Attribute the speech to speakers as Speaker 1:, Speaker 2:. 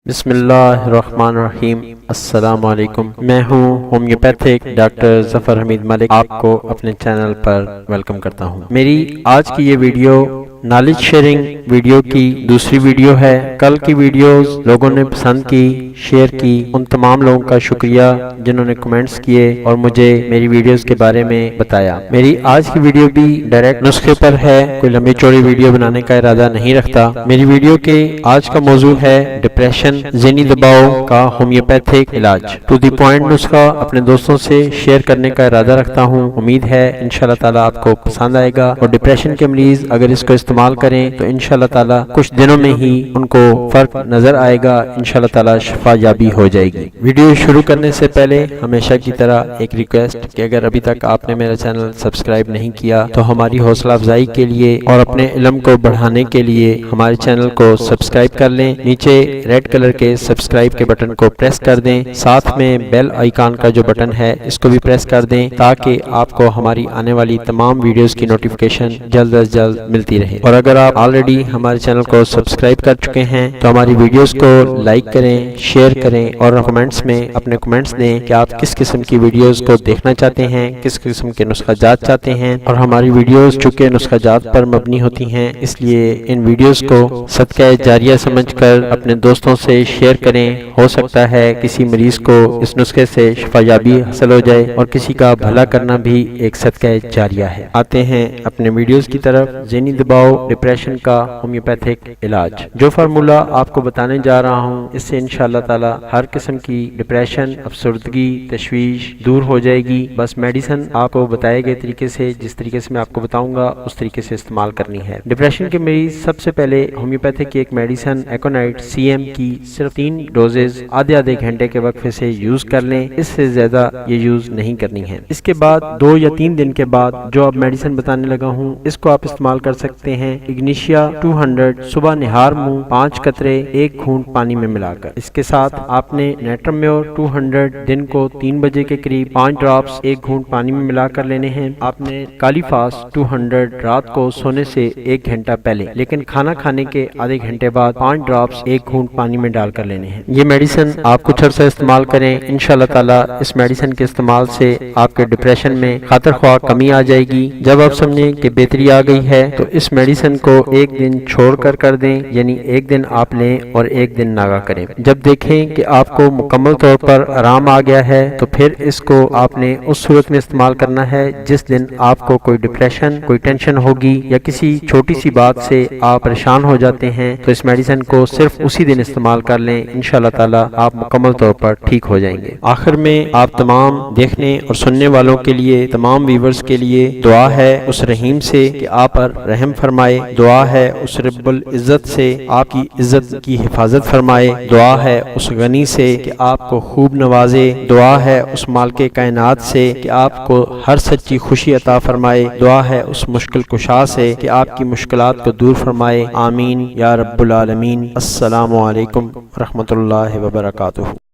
Speaker 1: بسم اللہ الرحمن الرحیم۔ السلام علیکم، میں ہوں ہومیوپیتھک ڈاکٹر ظفر حمید ملک، آپ کو اپنے چینل پر ویلکم کرتا ہوں۔ میری آج کی یہ ویڈیو نالج شیئرنگ ویڈیو کی دوسری ویڈیو ہے۔ کل کی ویڈیوز لوگوں نے پسند کی، شیئر کی، ان تمام لوگوں کا شکریہ جنہوں نے کمنٹس کیے اور مجھے میری ویڈیوز کے بارے میں بتایا۔ میری آج کی ویڈیو بھی ڈائریکٹ نسخے پر ہے، کوئی لمبی چوڑی ویڈیو بنانے کا ارادہ نہیں رکھتا۔ میری ویڈیو کے آج کا موضوع ہے ڈپریشن، ذہنی دباؤ کا ہومیوپیتھک علاج۔ ٹو دی پوائنٹ نسخہ اپنے دوستوں سے شیئر کرنے کا ارادہ رکھتا ہوں، امید ہے انشاءاللہ تعالی آپ کو پسند آئے گا، اور ڈپریشن کے مریض اگر اس کو استعمال کریں تو انشاءاللہ تعالی کچھ دنوں میں ہی ان کو فرق نظر آئے گا، انشاءاللہ تعالی شفا یابی ہو جائے گی۔ ویڈیو شروع کرنے سے پہلے ہمیشہ کی طرح ایک ریکویسٹ کہ اگر ابھی تک آپ نے میرا چینل سبسکرائب نہیں کیا تو ہماری حوصلہ افزائی کے لیے اور اپنے علم کو بڑھانے کے لیے ہمارے چینل کو سبسکرائب کر لیں۔ نیچے ریڈ کلر کے سبسکرائب کے بٹن کو پریس کر دیں، ساتھ میں بیل آئیکن کا جو بٹن ہے اس کو بھی پریس کر دیں تاکہ آپ کو ہماری آنے والی تمام ویڈیوز کی نوٹیفیکیشن جلد از جلد ملتی رہے۔ اور اگر آپ آلریڈی ہمارے چینل کو سبسکرائب کر چکے ہیں تو ہماری ویڈیوز کو لائک کریں، شیئر کریں اور کمنٹس میں اپنے کمنٹس دیں کہ آپ کس قسم کی ویڈیوز کو دیکھنا چاہتے ہیں، کس قسم کے نسخہ جات چاہتے ہیں۔ اور ہماری ویڈیوز چونکہ نسخہ جات پر مبنی ہوتی ہیں، اس لیے ان ویڈیوز کو صدقہ جاریہ سمجھ کر اپنے دوستوں سے شیئر کریں۔ ہو سکتا ہے کسی مریض کو اس نسخے سے شفا یابی حاصل ہو جائے، اور کسی کا بھلا کرنا بھی ایک صدقہ جاریہ ہے۔ آتے ہیں اپنے ویڈیوز کی طرف۔ ذہنی دباؤ، ڈپریشن کا ہومیوپیتھک علاج۔ جو فارمولہ آپ کو بتانے جا رہا ہوں اس سے انشاءاللہ تعالی ہر قسم کی ڈپریشن، افسردگی، تشویش دور ہو جائے گی۔ بس میڈیسن آپ کو بتائے گئے طریقے سے، جس طریقے سے میں آپ کو بتاؤں گا اس طریقے سے استعمال کرنی ہے۔ ڈپریشن کے مریض سب سے پہلے ہومیوپیتھک کی ایک میڈیسن ایکونائٹ CM کی صرف 3 ڈوزز آدھے گھنٹے کے وقفے سے یوز کر لیں، اس سے زیادہ یہ یوز نہیں کرنی ہے۔ اس کے بعد 2 یا 3 دن کے بعد جو اب میڈیسن بتانے لگا ہوں اس کو آپ استعمال کر سکتے ہیں۔ اگنیشیا 200 صبح نہار منہ 5 قطرے 1 گھونٹ پانی میں ملا کر۔ اس کے ساتھ آپ نے نیٹرمیور 200 دن کو 3 بجے کے قریب 5 ڈراپس 1 گھونٹ پانی میں ملا کر لینے ہیں۔ آپ نے کالی فاسٹ 200 رات کو سونے سے 1 گھنٹہ پہلے، لیکن کھانا کھانے کے آدھے گھنٹے بعد 5 ڈراپس 1 گھونٹ پانی میں ڈال کر لینے ہیں۔ یہ میڈیسن آپ کچھ عرصہ استعمال کریں، انشاءاللہ تعالی اس میڈیسن کے استعمال سے آپ کے ڈپریشن میں خاطر خواہ کمی آ جائے گی۔ جب آپ سمجھیں کہ بہتری آ گئی ہے تو اس میڈیسن کو 1 دن چھوڑ کر دیں، یعنی 1 دن آپ لیں اور 1 دن ناغا کریں۔ جب دیکھیں کہ آپ کو مکمل طور پر آرام آ گیا ہے تو پھر اس کو آپ نے اس صورت میں استعمال کرنا ہے جس دن آپ کو کوئی ڈپریشن، کوئی ٹینشن ہوگی یا کسی چھوٹی سی بات سے آپ پریشان ہو جاتے ہیں تو اس میڈیسن کو صرف اسی دن استعمال کر لیں، انشاءاللہ تعالی آپ مکمل طور پر ٹھیک ہو جائیں گے۔ آخر میں آپ تمام دیکھنے اور سننے والوں کے لیے، تمام ویورز کے لیے دعا ہے اس رحیم سے کہ آپ پر رحم فرمائے، دعا ہے اس رب العزت سے آپ کی عزت کی حفاظت فرمائے، دعا ہے اس غنی سے کہ آپ کو خوب نوازے، دعا ہے اس مالک کائنات سے کہ آپ کو ہر سچی خوشی عطا فرمائے، دعا ہے اس مشکل کشا سے کہ آپ کی مشکلات کو دور فرمائے، آمین یا رب العالمین۔ السلام علیکم ورحمۃ اللہ وبرکاتہ۔